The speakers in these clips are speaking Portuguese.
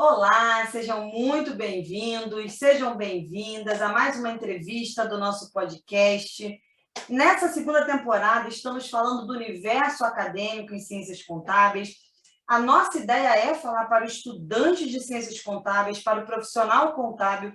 Olá, sejam muito bem-vindos, sejam bem-vindas a mais uma entrevista do nosso podcast. Nessa segunda temporada, estamos falando do universo acadêmico em ciências contábeis. A nossa ideia é falar para o estudante de ciências contábeis, para o profissional contábil,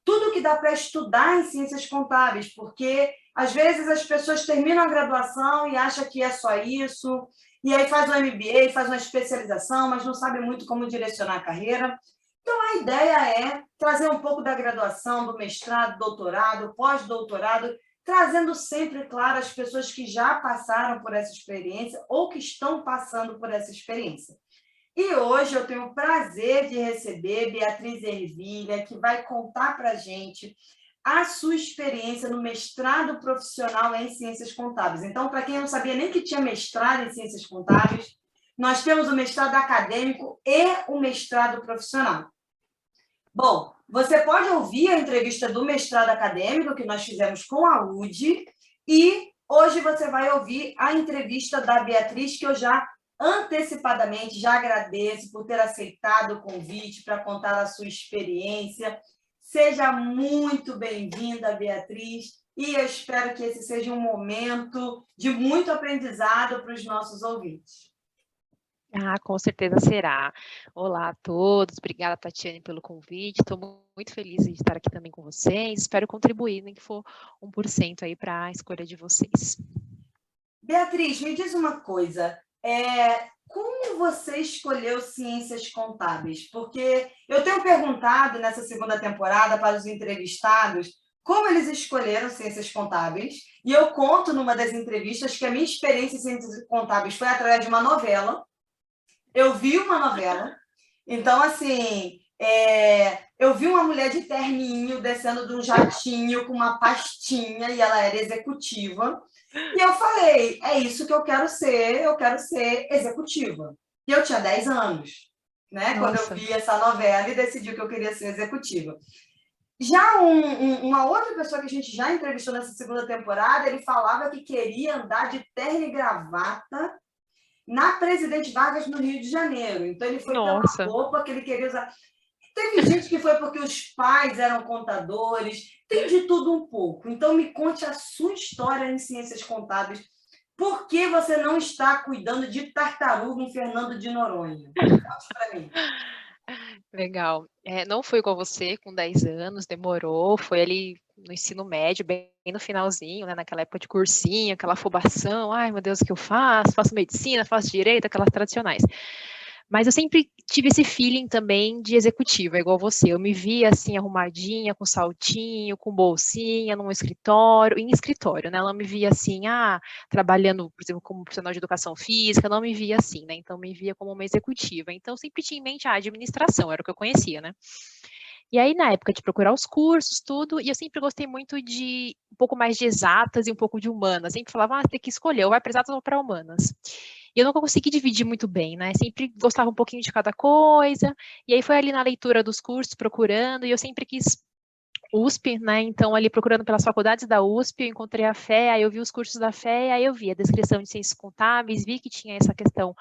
tudo que dá para estudar em ciências contábeis, porque às vezes as pessoas terminam a graduação e acham que é só isso, e aí faz um MBA, faz uma especialização, mas não sabe muito como direcionar a carreira. Então, a ideia é trazer um pouco da graduação, do mestrado, doutorado, pós-doutorado, trazendo sempre, claro, as pessoas que já passaram por essa experiência ou que estão passando por essa experiência. E hoje eu tenho o prazer de receber Beatriz Ervilha, que vai contar para a gente a sua experiência no mestrado profissional em Ciências Contábeis. Então, para quem não sabia nem que tinha mestrado em Ciências Contábeis, nós temos o mestrado acadêmico e o mestrado profissional. Bom, você pode ouvir a entrevista do mestrado acadêmico que nós fizemos com a UD e hoje você vai ouvir a entrevista da Beatriz, que eu já antecipadamente já agradeço por ter aceitado o convite para contar a sua experiência. Seja muito bem-vinda, Beatriz, e eu espero que esse seja um momento de muito aprendizado para os nossos ouvintes. Com certeza será. Olá a todos, obrigada, Tatiane, pelo convite. Estou muito feliz de estar aqui também com vocês. Espero contribuir, nem que for 1% aí para a escolha de vocês. Beatriz, me diz uma coisa. Como você escolheu ciências contábeis? Porque eu tenho perguntado nessa segunda temporada para os entrevistados como eles escolheram ciências contábeis, e eu conto numa das entrevistas que a minha experiência em ciências contábeis foi através de uma novela. Eu vi uma novela, então, assim, eu vi uma mulher de terninho descendo de um jatinho com uma pastinha, e ela era executiva, e eu falei, é isso que eu quero ser executiva. E eu tinha 10 anos, né, quando eu vi essa novela e decidi que eu queria ser executiva. Já uma outra pessoa que a gente já entrevistou nessa segunda temporada, ele falava que queria andar de terno e gravata na Presidente Vargas, no Rio de Janeiro. Então, ele foi pela roupa que ele queria usar. Teve gente que foi porque os pais eram contadores, tem de tudo um pouco. Então, me conte a sua história em ciências contábeis. Por que você não está cuidando de tartaruga em Fernando de Noronha? Conte para mim. Legal. Não foi igual você, com 10 anos, demorou, foi ali no ensino médio, bem no finalzinho, né, naquela época de cursinho, aquela afobação, ai meu Deus, o que eu faço? Faço medicina, faço direito, aquelas tradicionais. Mas eu sempre tive esse feeling também de executiva, igual você. Eu me via assim, arrumadinha, com saltinho, com bolsinha, num escritório, em escritório, né? Eu não me via assim, trabalhando, por exemplo, como profissional de educação física, eu não me via assim, né? Então, me via como uma executiva. Então, sempre tinha em mente a administração, era o que eu conhecia, né? E aí, na época de procurar os cursos, tudo, e eu sempre gostei muito de um pouco mais de exatas e um pouco de humanas. Sempre falava, tem que escolher, ou vai para exatas ou para humanas. E eu nunca consegui dividir muito bem, né? Sempre gostava um pouquinho de cada coisa. E aí foi ali na leitura dos cursos, procurando, e eu sempre quis USP, né? Então, ali procurando pelas faculdades da USP, eu encontrei a FEA, aí eu vi os cursos da FEA, aí eu vi a descrição de ciências contábeis, vi que tinha essa questão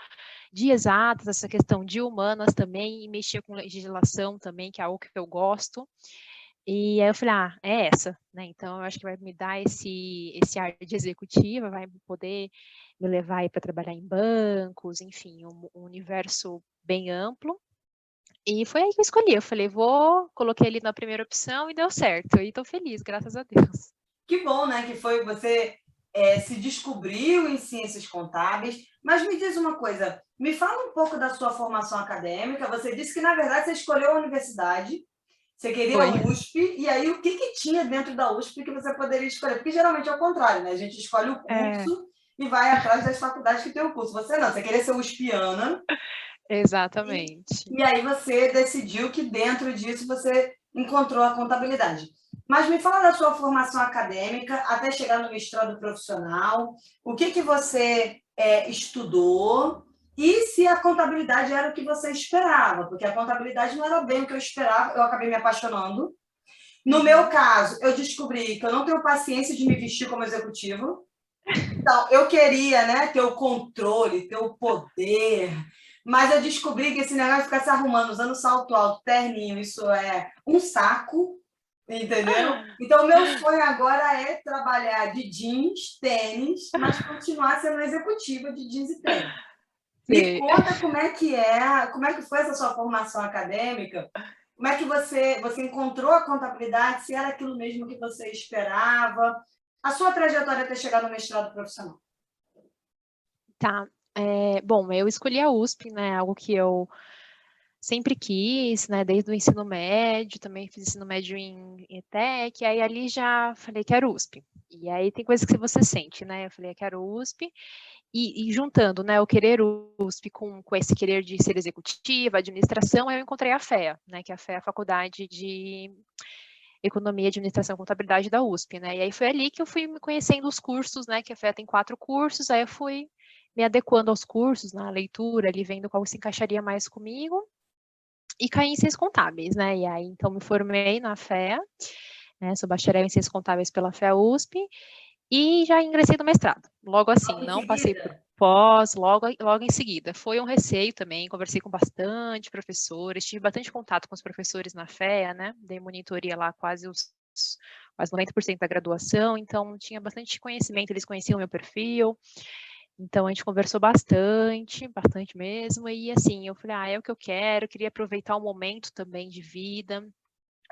de exatas, essa questão de humanas também, e mexia com legislação também, que é algo que eu gosto. E aí eu falei, é essa, né? Então eu acho que vai me dar esse ar de executiva, vai poder me levar aí para trabalhar em bancos, enfim, um universo bem amplo. E foi aí que eu escolhi. Eu falei, coloquei ele na primeira opção e deu certo. E estou feliz, graças a Deus. Que bom, né? Que foi você se descobriu em ciências contábeis. Mas me diz uma coisa, me fala um pouco da sua formação acadêmica. Você disse que, na verdade, você escolheu a universidade, você queria a USP, e aí o que tinha dentro da USP que você poderia escolher? Porque geralmente é o contrário, né? A gente escolhe o curso e vai atrás das faculdades que tem o curso. Você não, você queria ser uspiana. Exatamente. E aí você decidiu que dentro disso você encontrou a contabilidade. Mas me fala da sua formação acadêmica até chegar no mestrado profissional, o que você estudou e se a contabilidade era o que você esperava, porque a contabilidade não era bem o que eu esperava, eu acabei me apaixonando. No meu caso, eu descobri que eu não tenho paciência de me vestir como executivo. Então, eu queria, né, ter o controle, ter o poder, Mas eu descobri que esse negócio de ficar se arrumando, usando salto alto, terninho, isso é um saco, entendeu? Então, o meu sonho agora é trabalhar de jeans, tênis, mas continuar sendo executiva de jeans e tênis. Me Sim. conta como é que foi essa sua formação acadêmica, como é que você encontrou a contabilidade, se era aquilo mesmo que você esperava, a sua trajetória até chegar no mestrado profissional. Tá. Bom, eu escolhi a USP, né? Algo que eu sempre quis, né? Desde o ensino médio, também fiz ensino médio em ETEC, aí ali já falei que era USP. E aí tem coisas que você sente, né? Eu falei que era USP, e juntando, né, o querer USP com esse querer de ser executiva, administração, aí eu encontrei a FEA, né? Que a FEA é a Faculdade de Economia, Administração e Contabilidade da USP, né? E aí foi ali que eu fui conhecendo os cursos, né? Que a FEA tem 4 cursos, aí eu fui me adequando aos cursos, na leitura, ali vendo qual se encaixaria mais comigo, e caí em Ciências Contábeis, né? E aí, então, me formei na FEA, né? Sou bacharel em Ciências Contábeis pela FEA USP, e já ingressei no mestrado. Logo assim, Logo em não passei por seguida, pós, logo em seguida. Foi um receio também, conversei com bastante professores, tive bastante contato com os professores na FEA, né? Dei monitoria lá quase 90% da graduação, então tinha bastante conhecimento, eles conheciam o meu perfil, então a gente conversou bastante mesmo, e assim, eu falei, é o que eu quero, queria aproveitar o momento também de vida,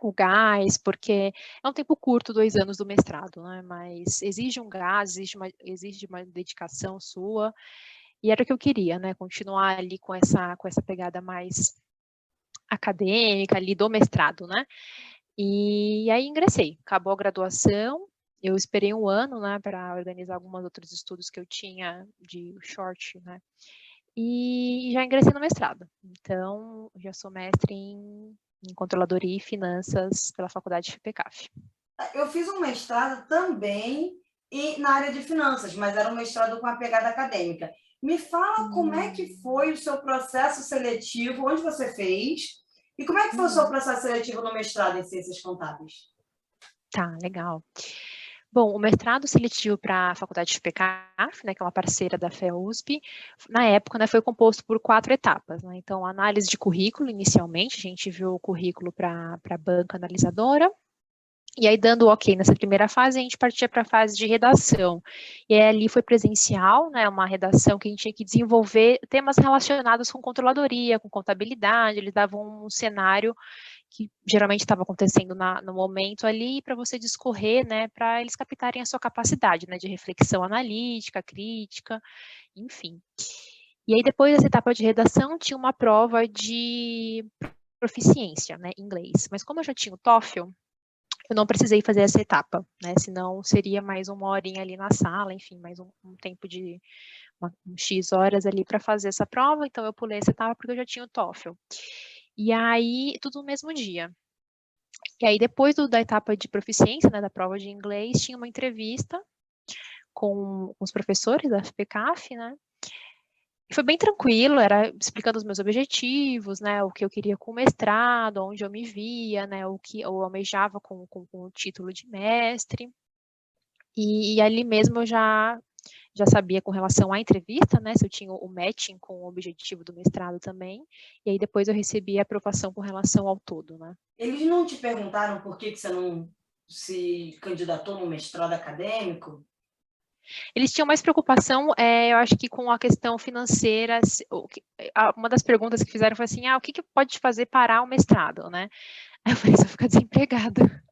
o gás, porque é um tempo curto, 2 anos do mestrado, né? Mas exige um gás, exige uma dedicação sua, e era o que eu queria, né? Continuar ali com essa pegada mais acadêmica ali do mestrado, né? E aí ingressei, acabou a graduação, eu esperei 1 ano, né, para organizar alguns outros estudos que eu tinha de short, né? E já ingressei no mestrado. Então, já sou mestre em controladoria e finanças pela Faculdade FPCAF. eu fiz um mestrado também na área de finanças, mas era um mestrado com a pegada acadêmica. Me fala como é que foi o seu processo seletivo, onde você fez, e como é que foi o seu processo seletivo no mestrado em Ciências Contábeis? Tá, legal. Bom, o mestrado seletivo para a Faculdade de FPCAF, né, que é uma parceira da FEA-USP, na época, né, foi composto por 4 etapas, né? Então, análise de currículo, inicialmente, a gente viu o currículo para a banca analisadora, e aí, dando ok nessa primeira fase, a gente partia para a fase de redação. E aí, ali foi presencial, né, uma redação que a gente tinha que desenvolver temas relacionados com controladoria, com contabilidade, eles davam um cenário que geralmente estava acontecendo no momento ali, para você discorrer, né, para eles captarem a sua capacidade, né, de reflexão analítica, crítica, enfim. E aí, depois dessa etapa de redação, tinha uma prova de proficiência, né, em inglês. Mas como eu já tinha o TOEFL, eu não precisei fazer essa etapa, né, senão seria mais 1 horinha ali na sala, enfim, mais um tempo de um X horas ali para fazer essa prova, então eu pulei essa etapa porque eu já tinha o TOEFL. E aí, tudo no mesmo dia. E aí, depois da etapa de proficiência, né, da prova de inglês, tinha uma entrevista com os professores da FPCAF, né, e foi bem tranquilo, era explicando os meus objetivos, né, o que eu queria com o mestrado, onde eu me via, né, o que eu almejava com o título de mestre, e ali mesmo eu já sabia com relação à entrevista, né, se eu tinha o matching com o objetivo do mestrado também, e aí depois eu recebi a aprovação com relação ao todo, né. Eles não te perguntaram por que você não se candidatou no mestrado acadêmico? Eles tinham mais preocupação, eu acho que com a questão financeira, uma das perguntas que fizeram foi assim, o que pode fazer parar o mestrado, né? Aí eu falei, se eu ficar desempregada,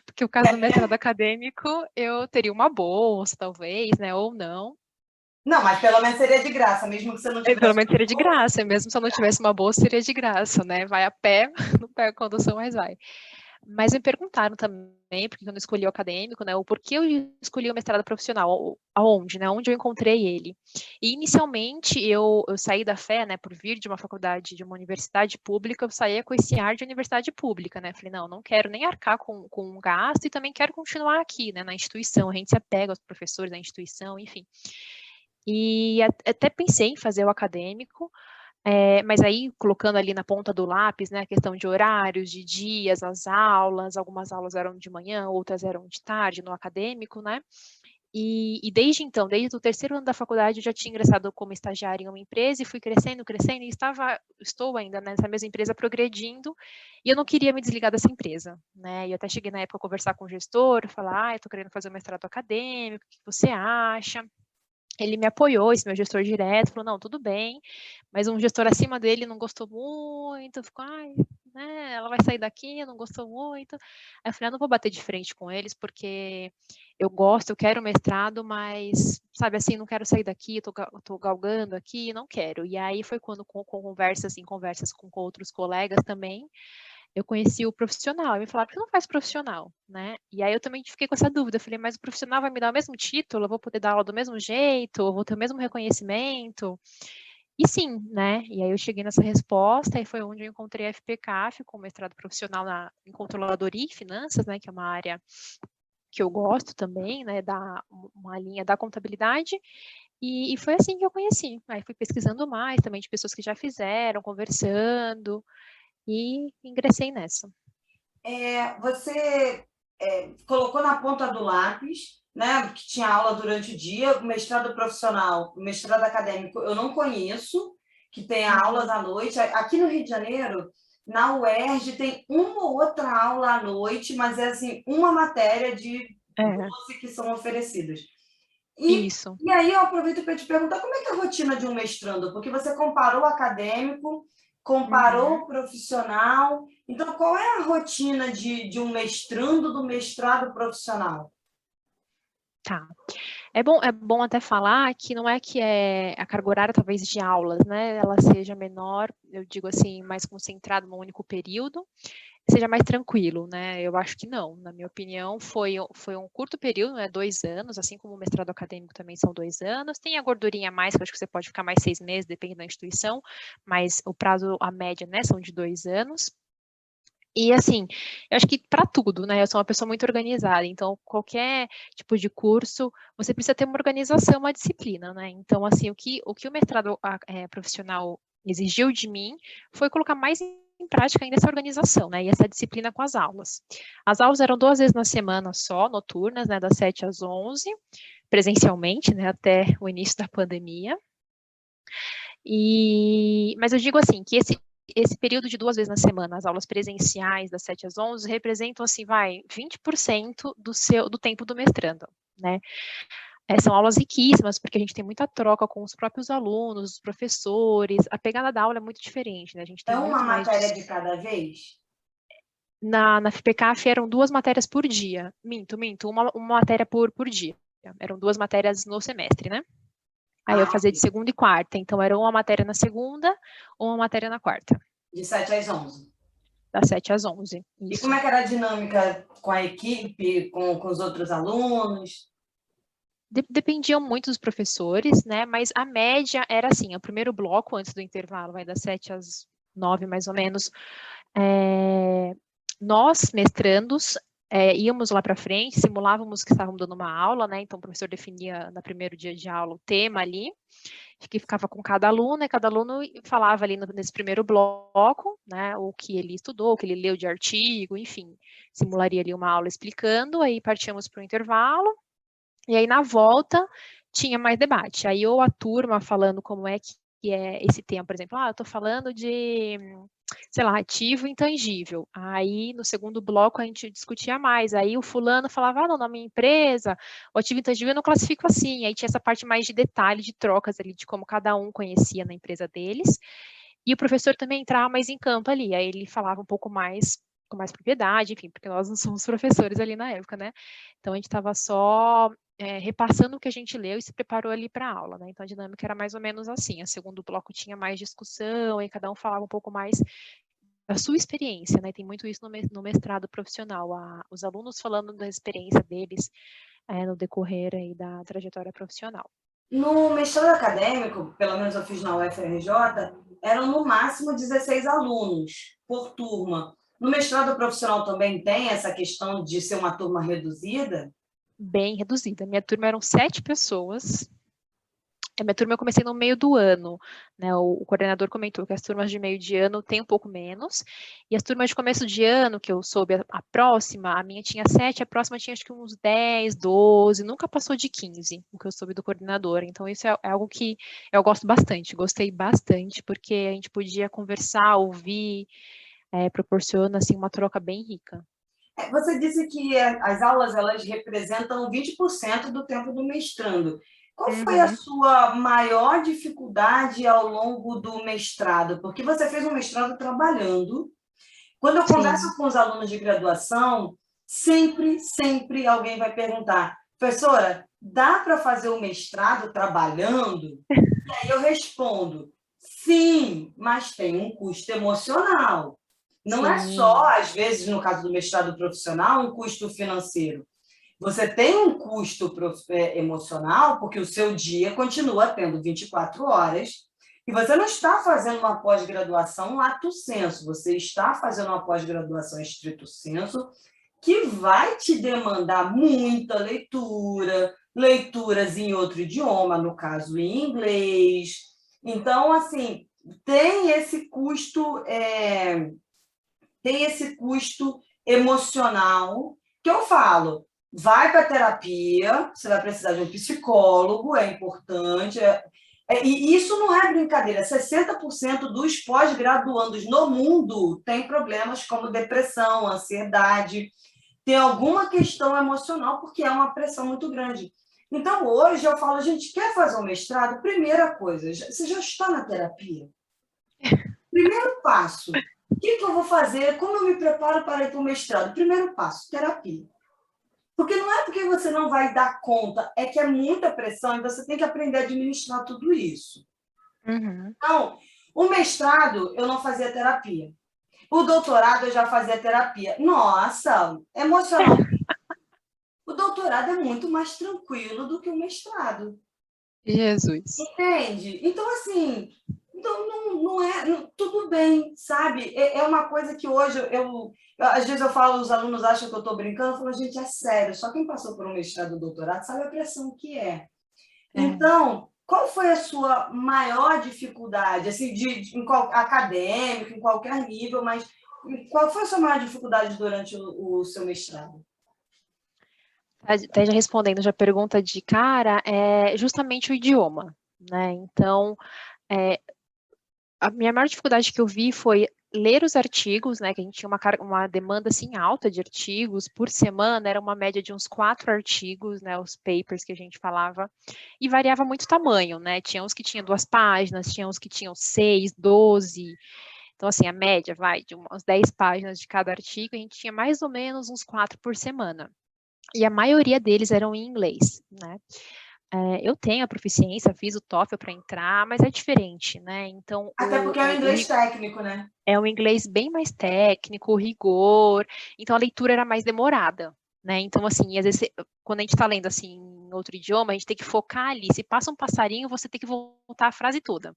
porque o caso do mestrado acadêmico, eu teria uma bolsa, talvez, né, ou não. Não, mas pelo menos seria de graça, mesmo que você não Pelo tivesse menos seria de uma bolsa. graça, mesmo se eu não tivesse uma bolsa, seria de graça, né? Vai a pé, não pega condução, mas vai. Mas me perguntaram também, porque eu não escolhi o acadêmico, né, o porquê eu escolhi o mestrado profissional, aonde, né, onde eu encontrei ele. E inicialmente eu saí da FEA, né, por vir de uma faculdade, de uma universidade pública, eu saía com esse ar de universidade pública, né, falei, não quero nem arcar com um gasto e também quero continuar aqui, né, na instituição, a gente se apega aos professores da instituição, enfim. E até pensei em fazer o acadêmico, mas aí, colocando ali na ponta do lápis, né, a questão de horários, de dias, as aulas, algumas aulas eram de manhã, outras eram de tarde, no acadêmico, né, E desde então, desde o terceiro ano da faculdade, eu já tinha ingressado como estagiária em uma empresa e fui crescendo, crescendo, e estou ainda nessa mesma empresa progredindo, e eu não queria me desligar dessa empresa, né? E eu até cheguei na época a conversar com o gestor, falar, eu estou querendo fazer um mestrado acadêmico, o que você acha? Ele me apoiou, esse meu gestor direto, falou, não, tudo bem, mas um gestor acima dele não gostou muito, ficou, ai, né, ela vai sair daqui, não gostou muito. Aí eu falei, não vou bater de frente com eles, porque eu gosto, eu quero mestrado, mas, sabe, assim, não quero sair daqui, eu tô galgando aqui, não quero. E aí foi quando, com conversas com outros colegas também, eu conheci o profissional, e me falaram, por que não faz profissional, né? E aí eu também fiquei com essa dúvida, eu falei, mas o profissional vai me dar o mesmo título, eu vou poder dar aula do mesmo jeito, eu vou ter o mesmo reconhecimento? E sim, né? E aí eu cheguei nessa resposta, e foi onde eu encontrei a FPCAF, com mestrado profissional em controladoria e finanças, né, que é uma área que eu gosto também, né, uma linha da contabilidade, e foi assim que eu conheci. Aí fui pesquisando mais também de pessoas que já fizeram, conversando, e ingressei nessa. Você colocou na ponta do lápis, né, que tinha aula durante o dia, o mestrado profissional, o mestrado acadêmico, eu não conheço, que tem aulas à noite. Aqui no Rio de Janeiro, na UERJ, tem uma ou outra aula à noite, mas é assim, uma matéria de É, 12 que são oferecidas. isso. E aí eu aproveito para te perguntar como é que é a rotina de um mestrando, porque você comparou o acadêmico, comparou Uhum, o profissional. Então, qual é a rotina de um mestrando do mestrado profissional? tá. É bom até falar que não é que a carga horária, talvez, de aulas, né, ela seja menor, eu digo assim, mais concentrada num único período, seja mais tranquilo, né? Eu acho que não. Na minha opinião, foi um curto período, né? 2 anos, assim como o mestrado acadêmico também são 2 anos. Tem a gordurinha a mais, que eu acho que você pode ficar mais 6 meses, depende da instituição, mas o prazo, a média, né, são de 2 anos. E assim, eu acho que para tudo, né? Eu sou uma pessoa muito organizada, então qualquer tipo de curso, você precisa ter uma organização, uma disciplina, né? Então, assim, o que o mestrado profissional exigiu de mim foi colocar mais em prática ainda essa organização, né? E essa disciplina com as aulas. As aulas eram 2 vezes na semana só, noturnas, né? Das 7 às 11, presencialmente, né? Até o início da pandemia. Mas eu digo assim, que esse período de 2 vezes na semana, as aulas presenciais das 7 às 11, representam, assim, 20% do tempo do mestrando, né? São aulas riquíssimas, porque a gente tem muita troca com os próprios alunos, os professores, a pegada da aula é muito diferente, né? A gente É tem uma muito mais matéria de cada vez? na FPCAF eram 2 matérias por dia. Minto, uma matéria por dia. Eram 2 matérias no semestre, né? Aí eu Ah, fazia de segunda e quarta, então era uma matéria na segunda, uma matéria na quarta. de 7 às 11. Das 7 às 11, E como isso. é que era a dinâmica com a equipe, com os outros alunos? Dependiam muito dos professores, né? Mas a média era assim: o primeiro bloco, antes do intervalo, vai das 7 às 9, mais ou menos. Nós, mestrandos, íamos lá para frente, simulávamos que estávamos dando uma aula, né? Então o professor definia no primeiro dia de aula o tema ali, que ficava com cada aluno, e cada aluno falava ali nesse primeiro bloco, né? O que ele estudou, o que ele leu de artigo, enfim, simularia ali uma aula explicando, aí partíamos para o intervalo. E aí, na volta, tinha mais debate. Aí, ou a turma falando como é que é esse tema, por exemplo, eu estou falando de, sei lá, ativo intangível. Aí, no segundo bloco, a gente discutia mais. Aí, o fulano falava, não, na minha empresa, o ativo intangível eu não classifico assim. Aí, tinha essa parte mais de detalhe, de trocas ali, de como cada um conhecia na empresa deles. E o professor também entrava mais em campo ali. Aí, ele falava um pouco mais, com mais propriedade, enfim, porque nós não somos professores ali na época, né? Então, a gente estava só repassando o que a gente leu e se preparou ali para a aula, né? Então a dinâmica era mais ou menos assim. A segundo bloco tinha mais discussão, e cada um falava um pouco mais da sua experiência, né? Tem muito isso no mestrado profissional, os alunos falando da experiência deles no decorrer aí da trajetória profissional. No mestrado acadêmico, pelo menos eu fiz na UFRJ, eram no máximo 16 alunos por turma. No mestrado profissional também tem essa questão de ser uma turma reduzida? Bem reduzida. Minha turma eram 7 pessoas, A minha turma eu comecei no meio do ano, né? O coordenador comentou que as turmas de meio de ano tem um pouco menos, e as turmas de começo de ano, que eu soube a próxima, a minha tinha 7, a próxima tinha acho que uns 10, 12, nunca passou de 15, o que eu soube do coordenador. Então, isso é algo que eu gosto bastante, gostei bastante, porque a gente podia conversar, ouvir, proporciona, assim, uma troca bem rica. Você disse que as aulas elas representam 20% do tempo do mestrando. Qual foi a Uhum. sua maior dificuldade ao longo do mestrado? Porque você fez um mestrado trabalhando. Quando eu Sim. converso com os alunos de graduação, sempre alguém vai perguntar: professora, dá para fazer o mestrado trabalhando? E aí eu respondo: sim, mas tem um custo emocional. Não é só, Sim. às vezes, no caso do mestrado profissional, um custo financeiro. Você tem um custo emocional, porque o seu dia continua tendo 24 horas, e você não está fazendo uma pós-graduação lato sensu, você está fazendo uma pós-graduação estrito sensu, que vai te demandar muita leitura, leituras em outro idioma, no caso em inglês. Então, assim, tem esse custo, tem esse custo emocional que eu falo. Vai para a terapia, você vai precisar de um psicólogo, é importante. E isso não é brincadeira. 60% dos pós-graduandos no mundo têm problemas como depressão, ansiedade, tem alguma questão emocional, porque é uma pressão muito grande. Então, hoje eu falo, gente, quer fazer um mestrado? Primeira coisa, você já está na terapia? Primeiro passo, o que eu vou fazer? Como eu me preparo para ir para o mestrado? Primeiro passo, terapia. Porque não é porque você não vai dar conta, é que é muita pressão e você tem que aprender a administrar tudo isso. Uhum. Então, o mestrado eu não fazia terapia. O doutorado eu já fazia terapia. Nossa, emocional. O doutorado é muito mais tranquilo do que o mestrado. Jesus. Entende? Então, assim, não é. Tudo bem, sabe? É uma coisa que hoje às vezes eu falo, os alunos acham que eu estou brincando, eu falo, gente, é sério, só quem passou por um mestrado ou doutorado sabe a pressão que é. É. Então, qual foi a sua maior dificuldade, assim, acadêmico, em qualquer nível, mas qual foi a sua maior dificuldade durante o seu mestrado? Até já respondendo já a pergunta de cara, é justamente o idioma, né? Então, é, a minha maior dificuldade que eu vi foi ler os artigos, né? Que a gente tinha uma demanda assim alta de artigos por semana, era uma média de uns 4 artigos, né? Os papers que a gente falava, e variava muito o tamanho, né? Tinha uns que tinham 2 páginas, tinha uns que tinham 6, 12. Então, assim, a média vai de umas 10 páginas de cada artigo, a gente tinha mais ou menos uns 4 por semana. E a maioria deles eram em inglês, né? Eu tenho a proficiência, fiz o TOEFL para entrar, mas é diferente, né? Então, Até porque é um inglês técnico, né? é um inglês bem mais técnico, rigor, então a leitura era mais demorada, né? Então, assim, às vezes, quando a gente está lendo, assim, em outro idioma, a gente tem que focar ali. Se passa um passarinho, você tem que voltar a frase toda,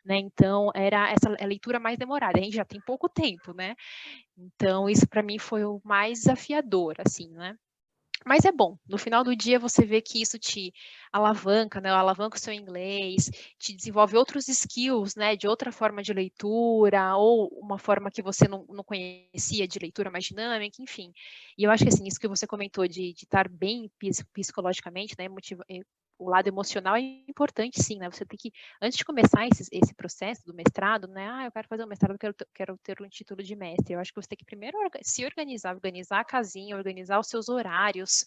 né? Então, era essa leitura mais demorada. A gente já tem pouco tempo, né? Então, isso para mim foi o mais desafiador, assim, né? Mas é bom, no final do dia você vê que isso te alavanca, né? Alavanca o seu inglês, te desenvolve outros skills, né? De outra forma de leitura, ou uma forma que você não conhecia de leitura mais dinâmica, enfim. E eu acho que assim, isso que você comentou de estar bem psicologicamente, né? O lado emocional é importante, sim, né? Você tem que, antes de começar esse processo do mestrado, né? Eu quero fazer um mestrado, quero ter um título de mestre. Eu acho que você tem que primeiro se organizar, organizar a casinha, organizar os seus horários,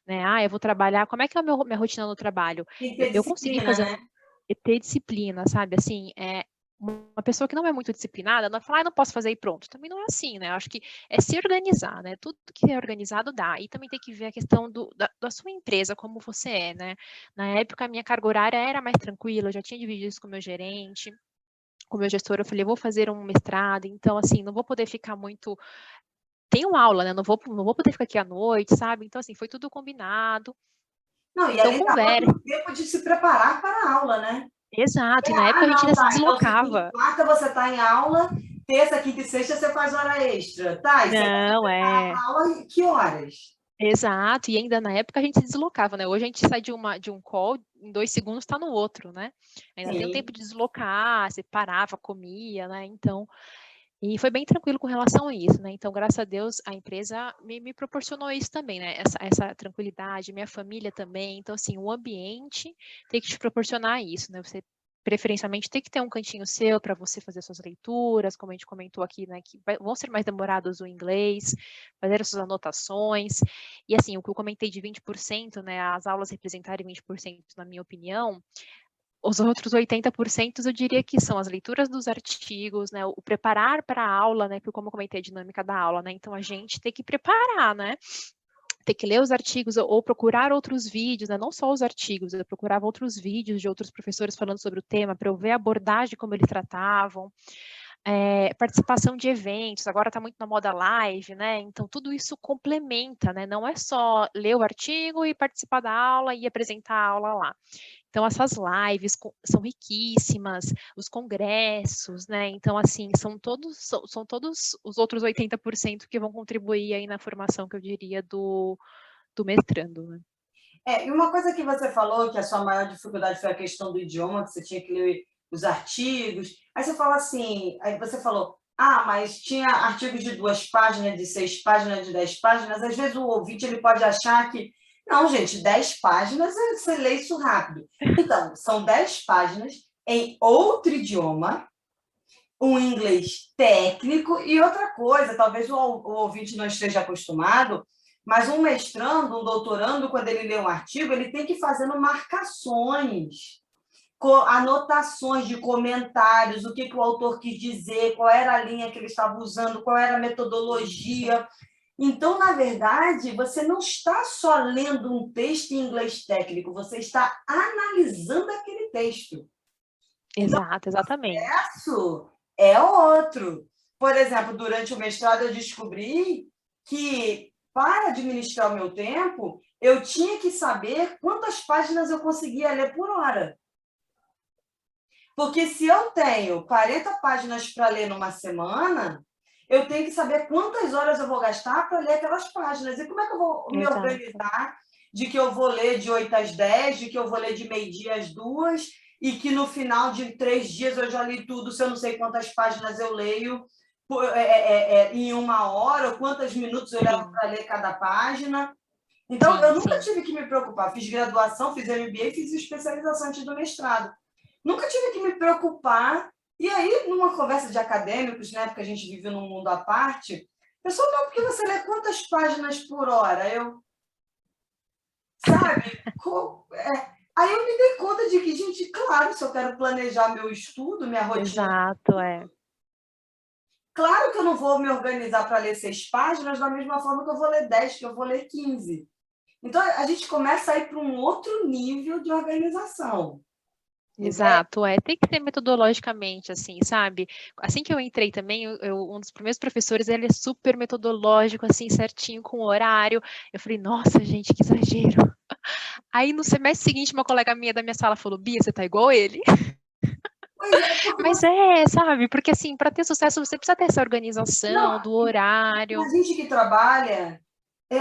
né? Eu vou trabalhar, como é que é a minha rotina no trabalho? Tem que Eu, ter eu consegui disciplina, fazer né? ter disciplina, sabe? Assim, uma pessoa que não é muito disciplinada, não fala, não posso fazer e pronto. Também não é assim, né? Eu acho que é se organizar, né? Tudo que é organizado dá. E também tem que ver a questão da sua empresa, como você é, né? Na época, a minha carga horária era mais tranquila, eu já tinha dividido isso com o meu gerente, com o meu gestor. Eu falei, eu vou fazer um mestrado, então, assim, não vou poder ficar muito. Tenho aula, né? Não vou poder ficar aqui à noite, sabe? Então, assim, foi tudo combinado. Não, e Então, além da aula, tem conversa. tempo de se preparar para a aula, né? Exato, e na época a gente Não, ainda se tá. Então, segunda e deslocava. quarta você está em aula, terça, quinta e sexta você faz hora extra. Tá, e você vai se Não, preparar para a aula que horas? Exato, e ainda na época a gente se deslocava, né? Hoje a gente sai de um call, em 2 segundos está no outro, né? Ainda tem o tempo Sim. de deslocar, você parava, comia, né? Então, e foi bem tranquilo com relação a isso, né? Então, graças a Deus, a empresa me proporcionou isso também, né? Essa tranquilidade, minha família também. Então, assim, o ambiente tem que te proporcionar isso, né? Você preferencialmente tem que ter um cantinho seu para você fazer suas leituras, como a gente comentou aqui, né? Que vão ser mais demorados o inglês, fazer as suas anotações. E assim, o que eu comentei de 20%, né? As aulas representarem 20%, na minha opinião, os outros 80% eu diria que são as leituras dos artigos, né, o preparar para a aula, né, porque como eu comentei a dinâmica da aula, né, então a gente tem que preparar, né, tem que ler os artigos ou procurar outros vídeos, né, não só os artigos, eu procurava outros vídeos de outros professores falando sobre o tema para eu ver a abordagem como eles tratavam, participação de eventos, agora está muito na moda live, né? Então tudo isso complementa, né? Não é só ler o artigo e participar da aula e apresentar a aula lá. Então, essas lives são riquíssimas, os congressos, né? Então, assim, são todos os outros 80% que vão contribuir aí na formação, que eu diria, do mestrando, né? E uma coisa que você falou, que a sua maior dificuldade foi a questão do idioma, que você tinha que ler os artigos. Aí você fala assim, aí você falou, mas tinha artigos de 2 páginas, de 6 páginas, de 10 páginas. Às vezes o ouvinte ele pode achar que, não, gente, 10 páginas, você lê isso rápido. Então, são 10 páginas em outro idioma, um inglês técnico e outra coisa, talvez o ouvinte não esteja acostumado, mas um mestrando, um doutorando, quando ele lê um artigo, ele tem que ir fazendo marcações, anotações de comentários, o que o autor quis dizer, qual era a linha que ele estava usando, qual era a metodologia. Então, na verdade, você não está só lendo um texto em inglês técnico, você está analisando aquele texto. Então, Exato, exatamente. isso é outro. Por exemplo, durante o mestrado eu descobri que, para administrar o meu tempo, eu tinha que saber quantas páginas eu conseguia ler por hora. Porque se eu tenho 40 páginas para ler numa semana, eu tenho que saber quantas horas eu vou gastar para ler aquelas páginas. E como é que eu vou me Exato. organizar de que eu vou ler de 8 às 10, de que eu vou ler de meio-dia às 2, e que no final de 3 dias eu já li tudo, se eu não sei quantas páginas eu leio em 1 hora, ou quantos minutos eu levo Sim, para ler cada página. Então, sim, eu nunca sim. tive que me preocupar. Fiz graduação, fiz MBA, fiz especialização antes do mestrado. Nunca tive que me preocupar. E aí, numa conversa de acadêmicos, né, porque a gente vive num mundo à parte, a pessoa, não, porque você lê quantas páginas por hora? Eu, sabe? Aí eu me dei conta de que, gente, claro, se eu quero planejar meu estudo, minha rotina, Exato, é. claro que eu não vou me organizar para ler 6 páginas da mesma forma que eu vou ler 10, que eu vou ler 15. Então, a gente começa a ir para um outro nível de organização. Entende? Exato, tem que ser metodologicamente, assim, sabe? Assim que eu entrei também, um dos primeiros professores, ele é super metodológico, assim, certinho, com o horário. Eu falei, nossa, gente, que exagero. Aí no semestre seguinte, uma colega minha da minha sala falou, Bia, você tá igual ele. Pois é, porque Mas sabe? Porque assim, para ter sucesso, você precisa ter essa organização não, do a horário. gente que trabalha,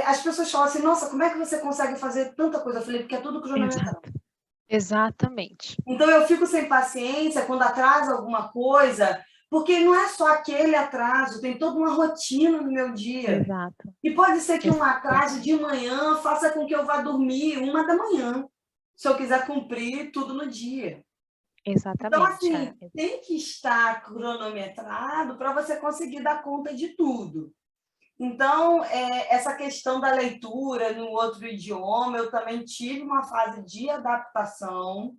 as pessoas falam assim, nossa, como é que você consegue fazer tanta coisa? Eu falei, porque é tudo cronometrado. Exato. Exatamente. Então, eu fico sem paciência quando atrasa alguma coisa, porque não é só aquele atraso, tem toda uma rotina no meu dia. Exato. E pode ser que um atraso Exatamente. de manhã faça com que eu vá dormir 1 da manhã, se eu quiser cumprir tudo no dia. Então, Exatamente. assim, tem que estar cronometrado para você conseguir dar conta de tudo. Então, essa questão da leitura no outro idioma, eu também tive uma fase de adaptação.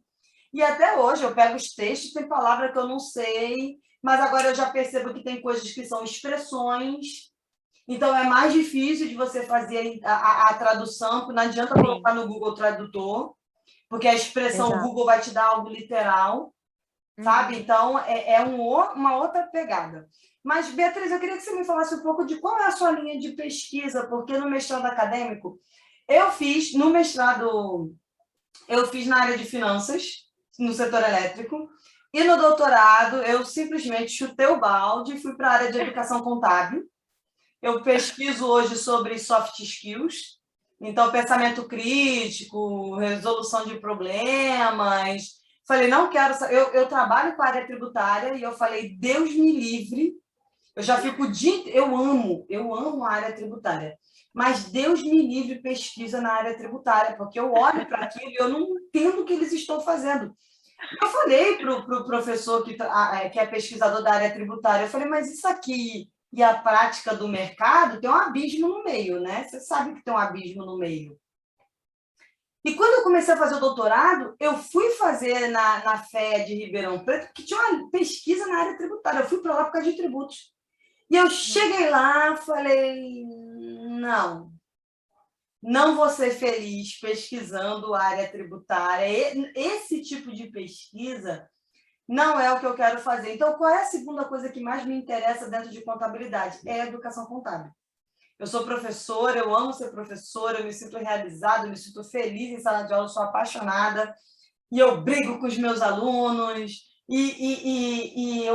E até hoje eu pego os textos, tem palavra que eu não sei, mas agora eu já percebo que tem coisas que são expressões. Então, é mais difícil de você fazer a tradução, porque não adianta Sim, colocar no Google Tradutor, porque a expressão exato. Google vai te dar algo literal, sabe? Uhum. Então, uma outra pegada. Mas, Beatriz, eu queria que você me falasse um pouco de qual é a sua linha de pesquisa, porque no mestrado acadêmico, no mestrado, eu fiz na área de finanças, no setor elétrico, e no doutorado, eu simplesmente chutei o balde e fui para a área de educação contábil. Eu pesquiso hoje sobre soft skills, Então, pensamento crítico, resolução de problemas. Falei, não quero... Eu trabalho com a área tributária e eu falei, Deus me livre. Eu já fico o dia... Eu amo a área tributária. Mas Deus me livre pesquisa na área tributária, porque eu olho para aquilo e eu não entendo o que eles estão fazendo. Eu falei para o professor que é pesquisador da área tributária, eu falei, mas isso aqui e a prática do mercado tem um abismo no meio, né? Você sabe que tem um abismo no meio. E quando eu comecei a fazer o doutorado, eu fui fazer na FEA de Ribeirão Preto, que tinha uma pesquisa na área tributária. Eu fui para lá por causa de tributos. E eu cheguei lá, falei, não vou ser feliz pesquisando a área tributária. Esse tipo de pesquisa não é o que eu quero fazer. Então, qual é a segunda coisa que mais me interessa dentro de contabilidade? É a educação contábil. Eu sou professora, eu amo ser professora, eu me sinto realizada, eu me sinto feliz em sala de aula, eu sou apaixonada, e eu brigo com os meus alunos. E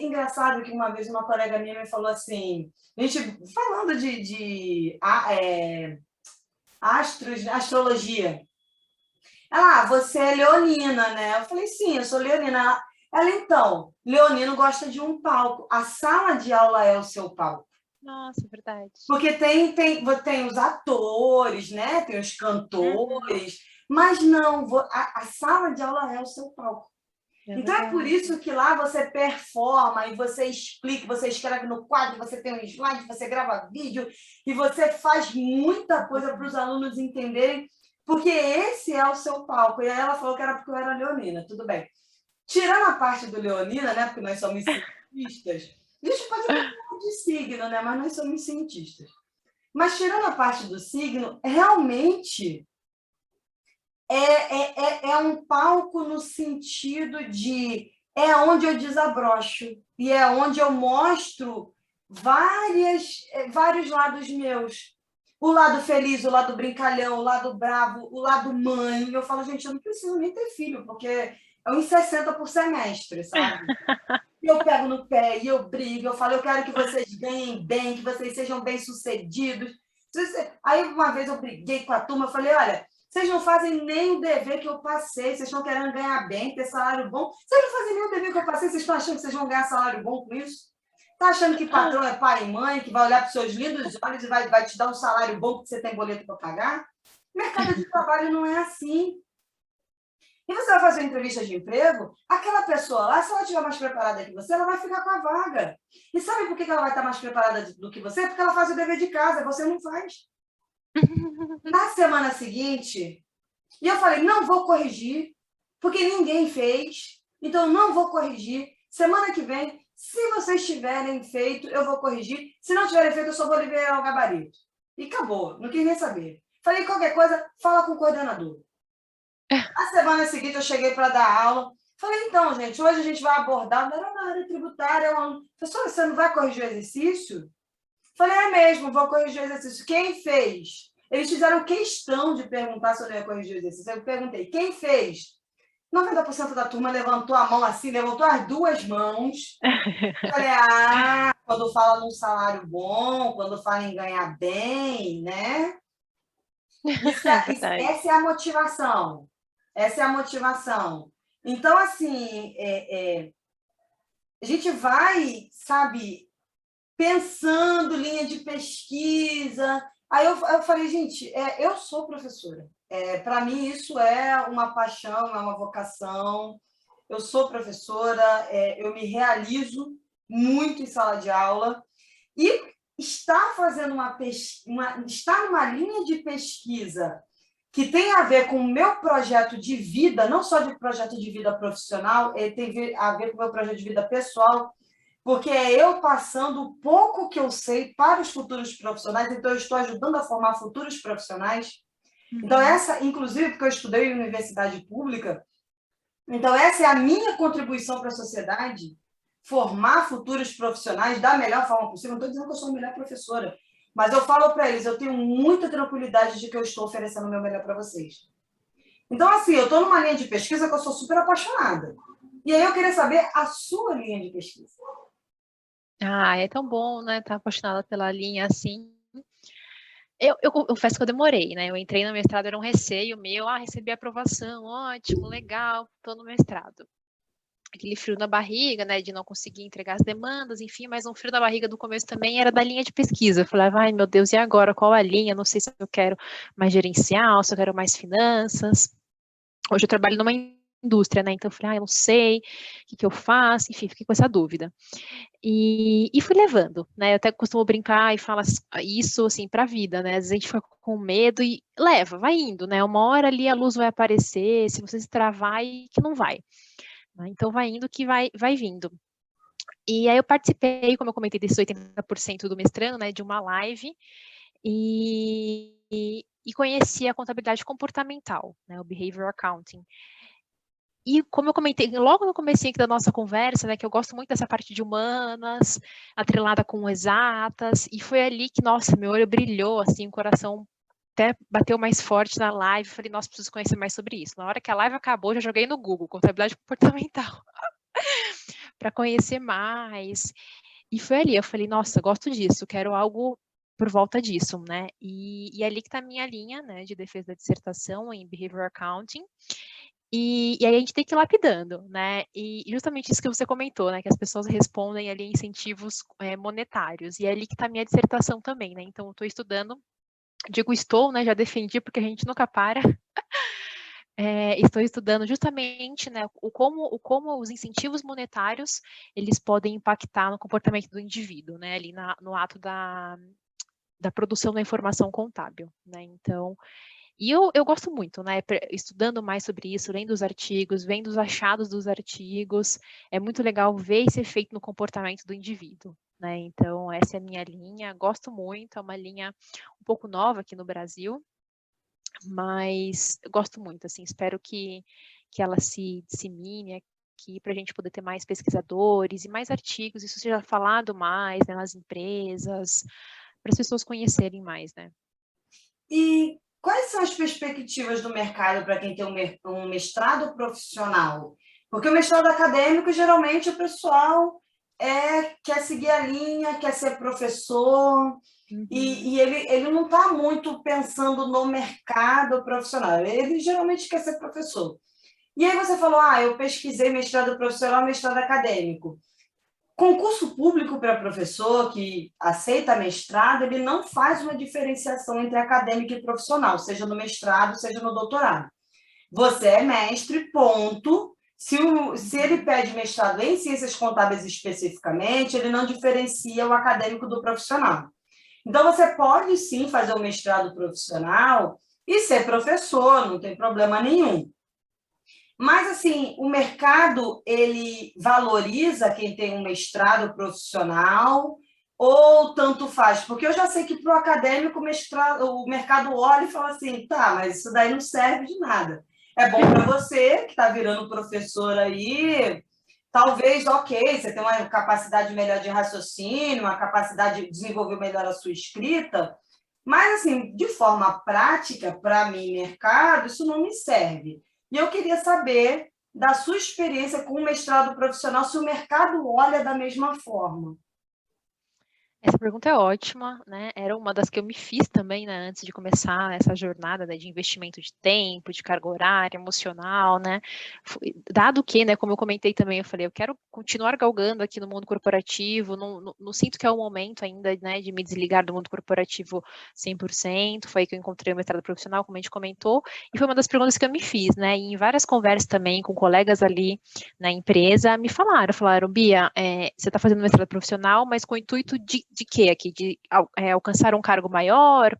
engraçado que uma vez uma colega minha me falou assim, a gente falando de astros, astrologia. Ela, você é leonina, né? Eu falei, sim, eu sou leonina. Ela, então, leonino gosta de um palco. A sala de aula é o seu palco. Nossa, verdade. Porque tem os atores, né? Tem os cantores, mas não, a sala de aula é o seu palco. Então, é por isso que lá você performa e você explica, você escreve no quadro, você tem um slide, você grava vídeo e você faz muita coisa para os alunos entenderem, porque esse é o seu palco. E aí ela falou que era porque eu era leonina, tudo bem. Tirando a parte do leonina, né, porque nós somos cientistas, a gente pode até falar de signo, né, mas nós somos cientistas. Mas tirando a parte do signo, realmente é um palco no sentido de onde eu desabrocho e é onde eu mostro vários lados meus. O lado feliz, o lado brincalhão, o lado bravo, o lado mãe. Eu falo, gente, eu não preciso nem ter filho, porque é uns 60 por semestre, sabe? Eu pego no pé e eu brigo, eu falo, eu quero que vocês ganhem bem, que vocês sejam bem-sucedidos. Aí, uma vez, eu briguei com a turma, eu falei, olha, vocês não fazem nem o dever que eu passei, vocês estão querendo ganhar bem, ter salário bom. Vocês não fazem nem o dever que eu passei, vocês estão achando que vocês vão ganhar salário bom com isso? Está achando que patrão é pai e mãe, que vai olhar para os seus lindos olhos e vai te dar um salário bom porque você tem boleto para pagar? Mercado de trabalho não é assim. E você vai fazer uma entrevista de emprego, aquela pessoa lá, se ela estiver mais preparada que você, ela vai ficar com a vaga. E sabe por que ela vai estar mais preparada do que você? Porque ela faz o dever de casa, você não faz. Na semana seguinte, e eu falei, não vou corrigir, porque ninguém fez, então não vou corrigir. Semana que vem, se vocês tiverem feito, eu vou corrigir. Se não tiverem feito, eu só vou liberar o gabarito. E acabou, não quis nem saber. Falei, qualquer coisa, fala com o coordenador. A semana seguinte, eu cheguei para dar aula. Falei, então, gente, hoje a gente vai abordar na área tributária. Professora, você não vai corrigir o exercício? Falei, é mesmo, vou corrigir o exercício. Quem fez? Eles fizeram questão de perguntar se eu não ia corrigir o exercício. Eu perguntei, quem fez? 90% da turma levantou a mão assim, levantou as duas mãos. Falei, quando fala num salário bom, quando fala em ganhar bem, né? Essa é a motivação. Essa é a motivação. Então, assim, a gente vai, sabe, pensando linha de pesquisa. Aí eu falei, gente, eu sou professora. Para mim, isso é uma paixão, é uma vocação. Eu sou professora, eu me realizo muito em sala de aula. E estar fazendo estar numa linha de pesquisa que tem a ver com o meu projeto de vida, não só de projeto de vida profissional, tem a ver com o meu projeto de vida pessoal, porque é eu passando o pouco que eu sei para os futuros profissionais, então eu estou ajudando a formar futuros profissionais. Então, inclusive, porque eu estudei em universidade pública, então essa é a minha contribuição para a sociedade, formar futuros profissionais da melhor forma possível. Não estou dizendo que eu sou a melhor professora, mas eu falo para eles, eu tenho muita tranquilidade de que eu estou oferecendo o meu melhor para vocês. Então, assim, eu estou numa linha de pesquisa que eu sou super apaixonada. E aí eu queria saber a sua linha de pesquisa. É tão bom, né? Estar apaixonada pela linha assim. Eu confesso que eu demorei, né? Eu entrei no mestrado, era um receio meu, recebi aprovação, ótimo, legal, tô no mestrado. Aquele frio na barriga, né, de não conseguir entregar as demandas, enfim, mas um frio na barriga do começo também era da linha de pesquisa. Eu falava, ai meu Deus, e agora? Qual a linha? Não sei se eu quero mais gerencial, se eu quero mais finanças. Hoje eu trabalho numa indústria, né, então eu falei, eu não sei, o que eu faço? Enfim, fiquei com essa dúvida. E fui levando, né? Eu até costumo brincar e falar isso assim para a vida, né? Às vezes a gente fica com medo e leva, vai indo, né? Uma hora ali a luz vai aparecer, se você se travar, e que não vai. Né? Então vai indo que vai vindo. E aí eu participei, como eu comentei, desses 80% do mestrando, né? De uma live e conheci a contabilidade comportamental, né? O Behavioral Accounting. E como eu comentei logo no comecinho aqui da nossa conversa, né, que eu gosto muito dessa parte de humanas, atrelada com exatas, e foi ali que, nossa, meu olho brilhou, assim, o coração até bateu mais forte na live, falei, nossa, preciso conhecer mais sobre isso. Na hora que a live acabou, já joguei no Google, contabilidade comportamental, para conhecer mais. E foi ali, eu falei, nossa, gosto disso, quero algo por volta disso, né? E ali que está a minha linha, né, de defesa da dissertação em Behavioral Accounting. E aí a gente tem que ir lapidando, né? E justamente isso que você comentou, né? Que as pessoas respondem ali incentivos monetários. E é ali que está a minha dissertação também, né? Então, eu estou estudando, digo estou, né? Já defendi, porque a gente nunca para. Estou estudando justamente, né, como os incentivos monetários eles podem impactar no comportamento do indivíduo, né? Ali no ato da produção da informação contábil, né? Então, e eu gosto muito, né, estudando mais sobre isso, lendo os artigos, vendo os achados dos artigos, é muito legal ver esse efeito no comportamento do indivíduo, né, então essa é a minha linha, gosto muito, é uma linha um pouco nova aqui no Brasil, mas gosto muito, assim, espero que ela se dissemine aqui para a gente poder ter mais pesquisadores e mais artigos, isso seja falado mais, né, nas empresas, para as pessoas conhecerem mais, né. E quais são as perspectivas do mercado para quem tem um mestrado profissional? Porque o mestrado acadêmico, geralmente, o pessoal quer seguir a linha, quer ser professor, e ele não está muito pensando no mercado profissional, ele geralmente quer ser professor. E aí você falou, eu pesquisei mestrado profissional, mestrado acadêmico. Concurso público para professor que aceita mestrado, ele não faz uma diferenciação entre acadêmico e profissional, seja no mestrado, seja no doutorado. Você é mestre, ponto. Se ele pede mestrado em ciências contábeis especificamente, ele não diferencia o acadêmico do profissional. Então, você pode sim fazer um mestrado profissional e ser professor, não tem problema nenhum. Mas, assim, o mercado, ele valoriza quem tem um mestrado profissional ou tanto faz? Porque eu já sei que para o acadêmico o mercado olha e fala assim, tá, mas isso daí não serve de nada. É bom para você, que está virando professor aí, talvez, ok, você tem uma capacidade melhor de raciocínio, uma capacidade de desenvolver melhor a sua escrita, mas, assim, de forma prática, para mim, mercado, isso não me serve. E eu queria saber da sua experiência com o mestrado profissional, se o mercado olha da mesma forma. Essa pergunta é ótima, né? Era uma das que eu me fiz também, né, antes de começar essa jornada, né, de investimento de tempo, de carga horária, emocional, né? Dado que, né, como eu comentei também, eu falei, eu quero continuar galgando aqui no mundo corporativo, não sinto que é o momento ainda, né, de me desligar do mundo corporativo 100%, foi aí que eu encontrei o mestrado profissional, como a gente comentou, e foi uma das perguntas que eu me fiz, né? E em várias conversas também com colegas ali na empresa, me falaram, Bia, você está fazendo mestrado profissional, mas com o intuito de quê aqui? De alcançar um cargo maior,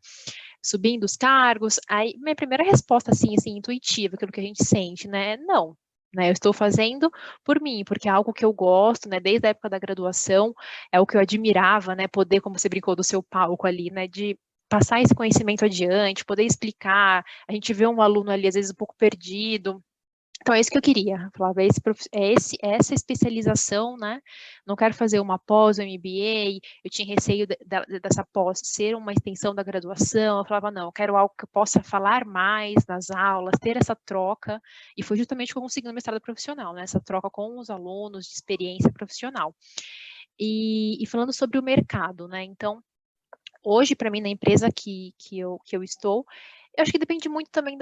subindo os cargos? Aí, minha primeira resposta, assim, intuitiva, aquilo que a gente sente, né? Não. Né, eu estou fazendo por mim, porque é algo que eu gosto, né, desde a época da graduação, é o que eu admirava, né, poder, como você brincou do seu palco ali, né, de passar esse conhecimento adiante, poder explicar, a gente vê um aluno ali, às vezes, um pouco perdido, então, é isso que eu queria. Falava, essa especialização, né? Não quero fazer uma pós, um MBA, eu tinha receio dessa pós ser uma extensão da graduação. Eu falava, não, eu quero algo que eu possa falar mais nas aulas, ter essa troca. E foi justamente o que eu consegui no mestrado profissional, né? Essa troca com os alunos de experiência profissional. E falando sobre o mercado, né? Então, hoje, para mim, na empresa que eu estou, eu acho que depende muito também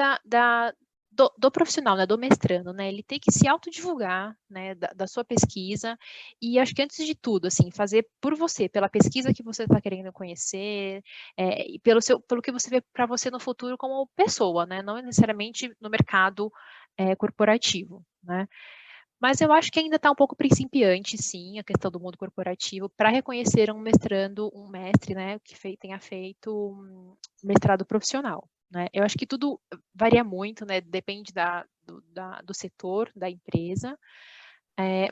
do profissional, né, do mestrando, né, ele tem que se autodivulgar, né, da sua pesquisa, e acho que antes de tudo, assim, fazer por você, pela pesquisa que você está querendo conhecer, e pelo que você vê para você no futuro como pessoa, né, não necessariamente no mercado corporativo, né. Mas eu acho que ainda está um pouco principiante, sim, a questão do mundo corporativo, para reconhecer um mestrando, um mestre, né, que tenha feito mestrado profissional, né. Eu acho que tudo varia muito, né, depende do setor, da empresa,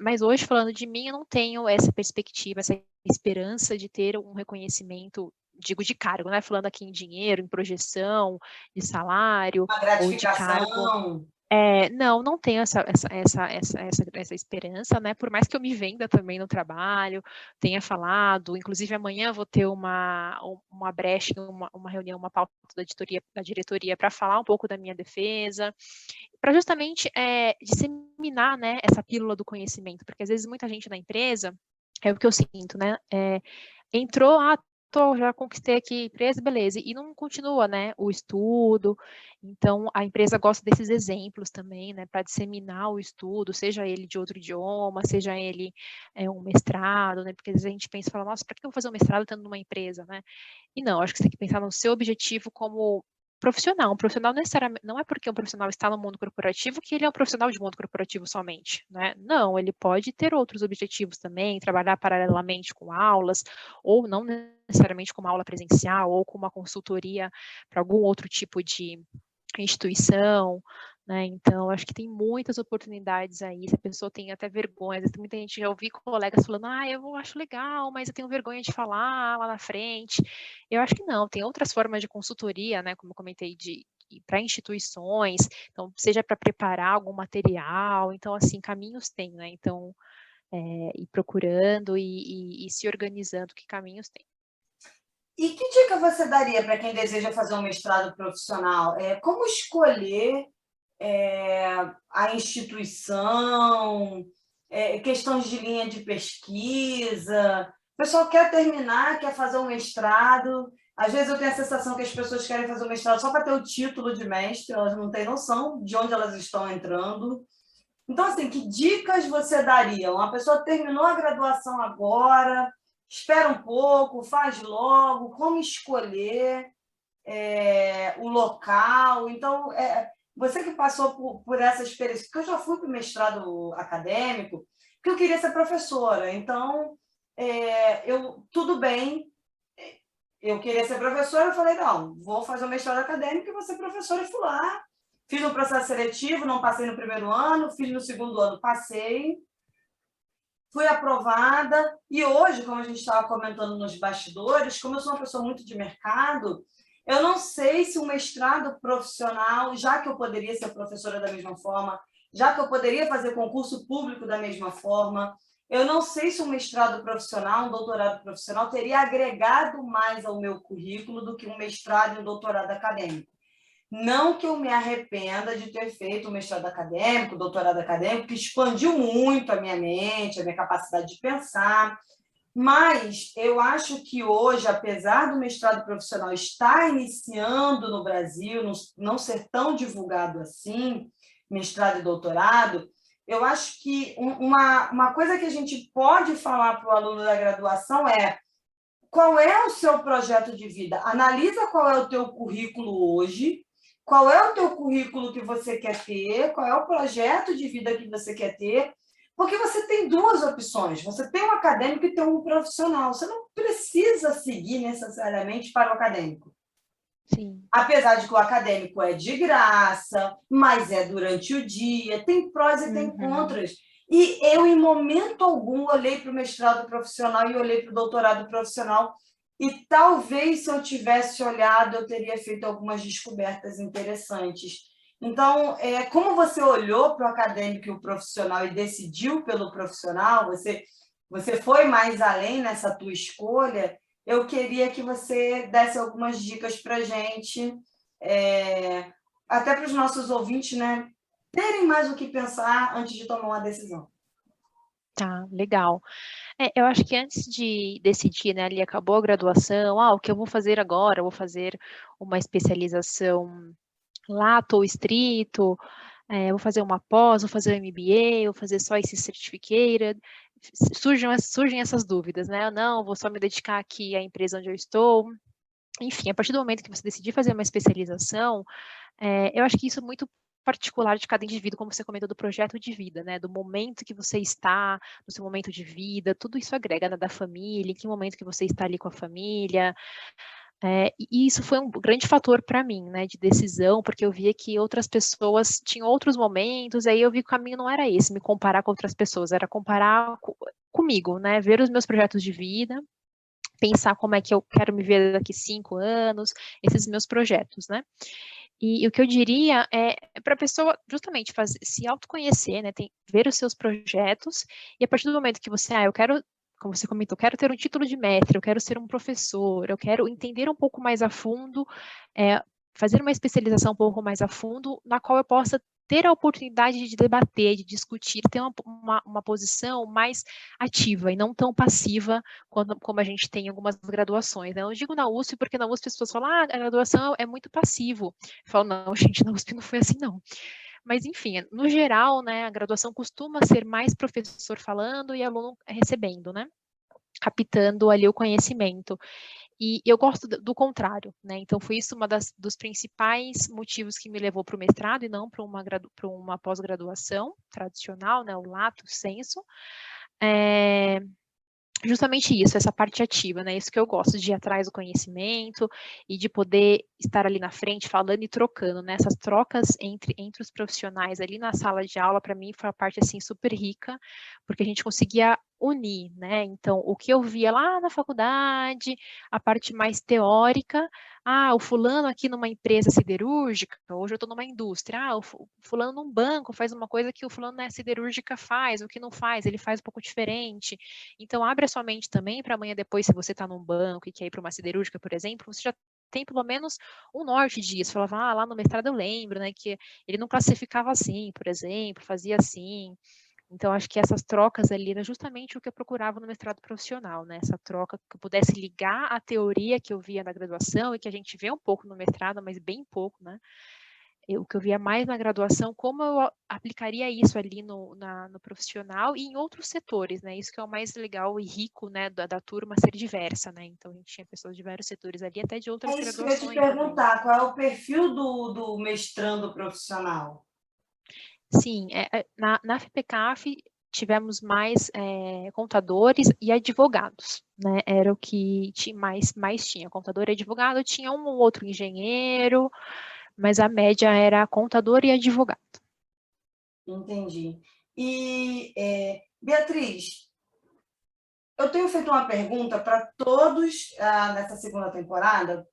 mas hoje, falando de mim, eu não tenho essa perspectiva, essa esperança de ter um reconhecimento, digo, de cargo, né, falando aqui em dinheiro, em projeção de salário Uma ou de cargo. gratificação. Não tenho essa esperança, né, por mais que eu me venda também no trabalho, tenha falado, inclusive amanhã eu vou ter uma brecha, uma reunião, uma pauta da diretoria para falar um pouco da minha defesa, para justamente, disseminar, né, essa pílula do conhecimento, porque às vezes muita gente na empresa, é o que eu sinto, né, entrou, já conquistei aqui a empresa, beleza, e não continua, né, o estudo, então a empresa gosta desses exemplos também, né, para disseminar o estudo, seja ele de outro idioma, seja ele um mestrado, né, porque às vezes a gente pensa e fala, nossa, para que eu vou fazer um mestrado estando numa empresa, né? E não, acho que você tem que pensar no seu objetivo como profissional. Um profissional necessariamente, não é porque um profissional está no mundo corporativo que ele é um profissional de mundo corporativo somente, né? Não, ele pode ter outros objetivos também, trabalhar paralelamente com aulas, ou não necessariamente com uma aula presencial, ou com uma consultoria para algum outro tipo de instituição, né? Então, acho que tem muitas oportunidades aí. Se a pessoa tem até vergonha, às vezes muita gente, já ouvi colegas falando, eu acho legal, mas eu tenho vergonha de falar lá na frente. Eu acho que não, tem outras formas de consultoria, né? Como eu comentei, para instituições, então, seja para preparar algum material, então, assim, caminhos tem, né? Então, ir procurando e se organizando, que caminhos tem. E que dica você daria para quem deseja fazer um mestrado profissional? Como escolher a instituição, questões de linha de pesquisa? O pessoal quer terminar, quer fazer um mestrado. Às vezes eu tenho a sensação que as pessoas querem fazer um mestrado só para ter o título de mestre, elas não têm noção de onde elas estão entrando. Então, assim, que dicas você daria? Uma pessoa terminou a graduação agora, espera um pouco, faz logo, como escolher o local. Então, você que passou por essa experiência, porque eu já fui para o mestrado acadêmico, porque eu queria ser professora. Então, tudo bem, eu queria ser professora, eu falei, não, vou fazer o mestrado acadêmico e vou ser professora e fui lá. Fiz um processo seletivo, não passei no primeiro ano, fiz no segundo ano, passei, fui aprovada, e hoje, como a gente estava comentando nos bastidores, como eu sou uma pessoa muito de mercado, eu não sei se um mestrado profissional, já que eu poderia ser professora da mesma forma, já que eu poderia fazer concurso público da mesma forma, eu não sei se um mestrado profissional, um doutorado profissional, teria agregado mais ao meu currículo do que um mestrado e um doutorado acadêmico. Não que eu me arrependa de ter feito o mestrado acadêmico, o doutorado acadêmico, que expandiu muito a minha mente, a minha capacidade de pensar, mas eu acho que hoje, apesar do mestrado profissional estar iniciando no Brasil, não ser tão divulgado assim, mestrado e doutorado, eu acho que uma coisa que a gente pode falar para o aluno da graduação é: qual é o seu projeto de vida? Analisa qual é o teu currículo hoje, qual é o teu currículo que você quer ter, qual é o projeto de vida que você quer ter, porque você tem duas opções. Você tem um acadêmico e tem um profissional. Você não precisa seguir necessariamente para o acadêmico. Sim. Apesar de que o acadêmico é de graça, mas é durante o dia, tem prós e tem contras. E eu, em momento algum, olhei para o mestrado profissional e olhei para o doutorado profissional, e talvez, se eu tivesse olhado, eu teria feito algumas descobertas interessantes. Então, como você olhou para o acadêmico e o profissional e decidiu pelo profissional, você foi mais além nessa tua escolha, eu queria que você desse algumas dicas para a gente, até para os nossos ouvintes, né, terem mais o que pensar antes de tomar uma decisão. Tá, legal. Eu acho que antes de decidir, né, ali acabou a graduação, o que eu vou fazer agora? Eu vou fazer uma especialização lato ou estrito, vou fazer uma pós, vou fazer um MBA, vou fazer só esse certificate. Surgem essas dúvidas, né? Não, vou só me dedicar aqui à empresa onde eu estou. Enfim, a partir do momento que você decidir fazer uma especialização, eu acho que isso é muito particular de cada indivíduo, como você comentou, do projeto de vida, né? Do momento que você está, do seu momento de vida, tudo isso agrega, né? Da família, em que momento que você está ali com a família. E isso foi um grande fator para mim, né? De decisão, porque eu via que outras pessoas tinham outros momentos, aí eu vi que o caminho não era esse, me comparar com outras pessoas, era comparar comigo, né? Ver os meus projetos de vida, pensar como é que eu quero me ver daqui 5 anos, esses meus projetos, né? E o que eu diria é para a pessoa justamente se autoconhecer, né? Ver os seus projetos, e a partir do momento que você, eu quero, como você comentou, eu quero ter um título de mestre, eu quero ser um professor, eu quero entender um pouco mais a fundo, fazer uma especialização um pouco mais a fundo, na qual eu possa ter a oportunidade de debater, de discutir, ter uma posição mais ativa e não tão passiva como a gente tem em algumas graduações. Né? Eu digo na USP porque na USP as pessoas falam, a graduação é muito passivo. Eu falo, não, gente, na USP não foi assim, não. Mas, enfim, no geral, né, a graduação costuma ser mais professor falando e aluno recebendo, né? Captando ali o conhecimento. E eu gosto do contrário, né? Então, foi isso dos principais motivos que me levou para o mestrado e não para uma pós-graduação tradicional, né? O lato sensu. Justamente isso, essa parte ativa, né? Isso que eu gosto, de ir atrás do conhecimento e de poder estar ali na frente falando e trocando, né? Essas trocas entre os profissionais ali na sala de aula, para mim, foi uma parte, assim, super rica, porque a gente conseguia unir, né? Então, o que eu via lá na faculdade, a parte mais teórica, o fulano aqui numa empresa siderúrgica, hoje eu estou numa indústria, o fulano num banco faz uma coisa que o fulano na siderúrgica faz, o que não faz, ele faz um pouco diferente. Então, abre a sua mente também para amanhã depois, se você está num banco e quer ir para uma siderúrgica, por exemplo, você já tem pelo menos um norte disso. Falava, lá no mestrado eu lembro, né, que ele não classificava assim, por exemplo, fazia assim. Então, acho que essas trocas ali era justamente o que eu procurava no mestrado profissional, né? Essa troca que eu pudesse ligar a teoria que eu via na graduação e que a gente vê um pouco no mestrado, mas bem pouco, né? O que eu via mais na graduação, como eu aplicaria isso ali no profissional e em outros setores, né? Isso que é o mais legal e rico, né, da turma ser diversa, né? Então, a gente tinha pessoas de vários setores ali, até de outras É isso que eu ia te graduações também. perguntar, qual é o perfil do mestrando profissional? Sim, na FPCAF tivemos mais contadores e advogados, né? Era o que mais tinha. Contador e advogado, tinha um ou outro engenheiro, mas a média era contador e advogado. Entendi. E, Beatriz, eu tenho feito uma pergunta para todos nessa segunda temporada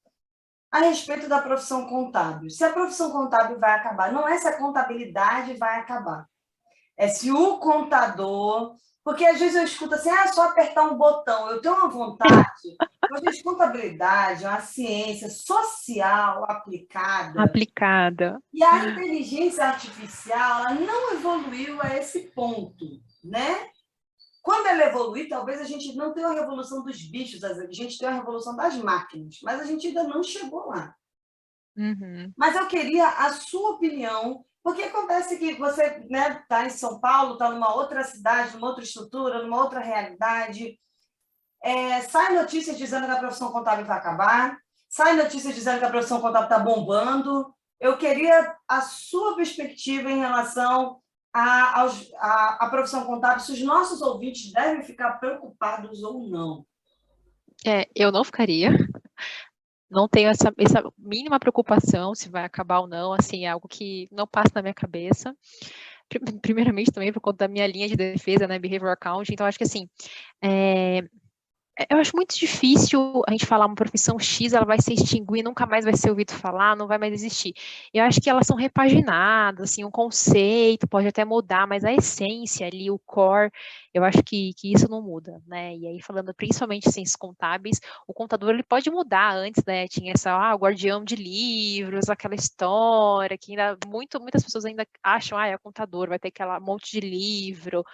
a respeito da profissão contábil. Se a profissão contábil vai acabar, não é se a contabilidade vai acabar, é se o contador... Porque às vezes eu escuto assim, só apertar um botão. Eu tenho uma vontade, porque contabilidade é uma ciência social aplicada. E a inteligência artificial ela não evoluiu a esse ponto, né? Quando ela evoluir, talvez a gente não tenha a revolução dos bichos, a gente tenha a revolução das máquinas, mas a gente ainda não chegou lá. Uhum. Mas eu queria a sua opinião, porque acontece que você está em São Paulo, está numa outra cidade, numa outra estrutura, numa outra realidade. Sai notícias dizendo que a profissão contábil vai acabar, sai notícias dizendo que a profissão contábil está bombando. Eu queria a sua perspectiva em relação à profissão contábil, se os nossos ouvintes devem ficar preocupados ou não. Eu não ficaria. Não tenho essa mínima preocupação se vai acabar ou não, assim, é algo que não passa na minha cabeça. Primeiramente também por conta da minha linha de defesa, né, Behavioral Accounting, então acho que assim, eu acho muito difícil a gente falar uma profissão X, ela vai se extinguir, nunca mais vai ser ouvido falar, não vai mais existir. Eu acho que elas são repaginadas, assim, um conceito pode até mudar, mas a essência ali, o core, eu acho que isso não muda, né? E aí, falando principalmente em ciências contábeis, o contador, ele pode mudar antes, né? Tinha essa, o guardião de livros, aquela história, que ainda muitas pessoas ainda acham, é contador, vai ter aquela monte de livro,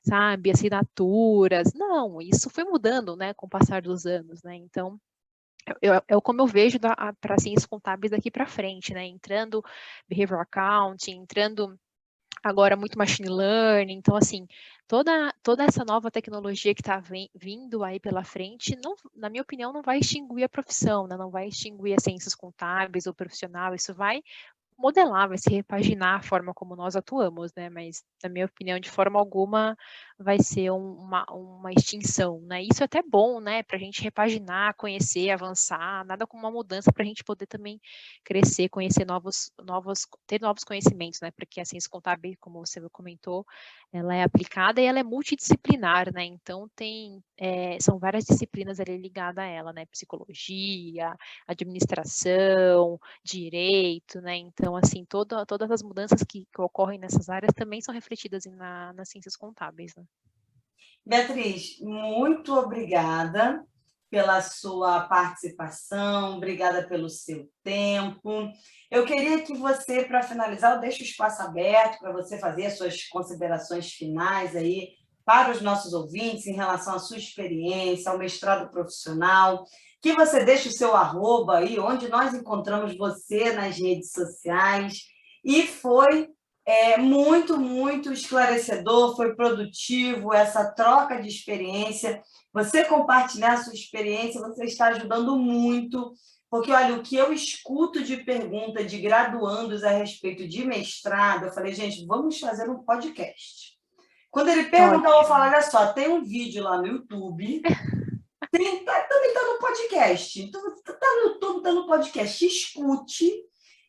sabe, assinaturas. Não, isso foi mudando, né, com o passar dos anos, né? Então, como eu vejo para ciências contábeis daqui para frente, né? Entrando behavioral accounting, entrando agora muito machine learning. Então, assim, toda essa nova tecnologia que está vindo aí pela frente, não, na minha opinião, não vai extinguir a profissão, né? Não vai extinguir as ciências contábeis ou profissional. Isso vai modelar, vai se repaginar a forma como nós atuamos, né? Mas, na minha opinião, de forma alguma vai ser uma extinção, né? Isso é até bom, né? Para a gente repaginar, conhecer, avançar, nada como uma mudança para a gente poder também crescer, conhecer ter novos conhecimentos, né? Porque a ciência contábil, como você comentou, ela é aplicada e ela é multidisciplinar, né? Então são várias disciplinas ali ligadas a ela, né? Psicologia, administração, direito, né? Então, assim, todas as mudanças que ocorrem nessas áreas também são refletidas nas ciências contábeis, né? Beatriz, muito obrigada pela sua participação, obrigada pelo seu tempo. Eu queria que você, para finalizar, eu deixo o espaço aberto para você fazer as suas considerações finais aí para os nossos ouvintes em relação à sua experiência, ao mestrado profissional, que você deixe o seu arroba aí, onde nós encontramos você nas redes sociais. E foi muito, muito esclarecedor, foi produtivo essa troca de experiência. Você compartilhar a sua experiência, você está ajudando muito, porque, olha, o que eu escuto de pergunta de graduandos a respeito de mestrado, eu falei, gente, vamos fazer um podcast. Quando ele perguntou, eu falo, olha só, tem um vídeo lá no YouTube, também está no podcast. Então, está no YouTube, está no podcast, escute.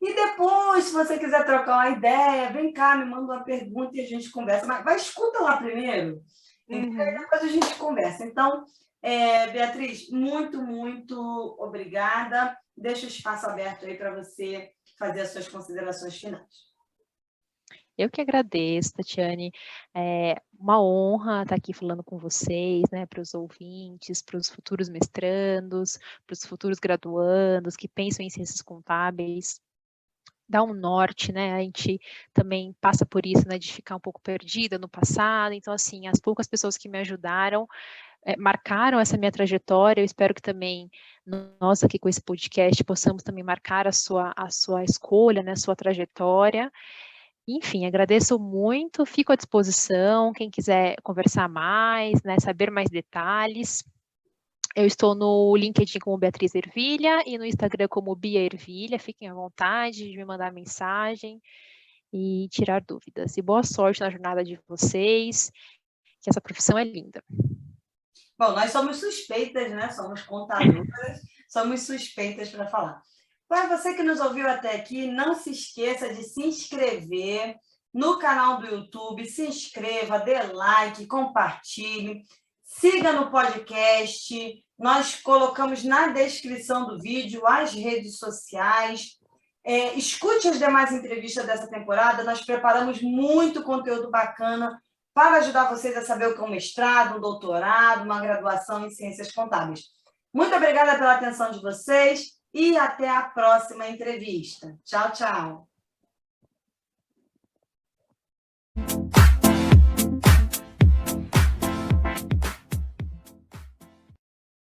E depois, se você quiser trocar uma ideia, vem cá, me manda uma pergunta e a gente conversa. Mas vai, escuta lá primeiro, e depois a gente conversa. Então, Beatriz, muito, muito obrigada. Deixa o espaço aberto aí para você fazer as suas considerações finais. Eu que agradeço, Tatiane. É uma honra estar aqui falando com vocês, né, para os ouvintes, para os futuros mestrandos, para os futuros graduandos que pensam em ciências contábeis. Dá um norte, né? A gente também passa por isso, né, de ficar um pouco perdida no passado. Então, assim, as poucas pessoas que me ajudaram marcaram essa minha trajetória. Eu espero que também nós aqui com esse podcast possamos também marcar a sua escolha, né, a sua trajetória. Enfim, agradeço muito, fico à disposição, quem quiser conversar mais, né, saber mais detalhes. Eu estou no LinkedIn como Beatriz Ervilha e no Instagram como Bia Ervilha. Fiquem à vontade de me mandar mensagem e tirar dúvidas. E boa sorte na jornada de vocês, que essa profissão é linda. Bom, nós somos suspeitas, né? Somos contadoras, somos suspeitas para falar. Para você que nos ouviu até aqui, não se esqueça de se inscrever no canal do YouTube, se inscreva, dê like, compartilhe, siga no podcast. Nós colocamos na descrição do vídeo as redes sociais. Escute as demais entrevistas dessa temporada. Nós preparamos muito conteúdo bacana para ajudar vocês a saber o que é um mestrado, um doutorado, uma graduação em ciências contábeis. Muito obrigada pela atenção de vocês e até a próxima entrevista. Tchau, tchau.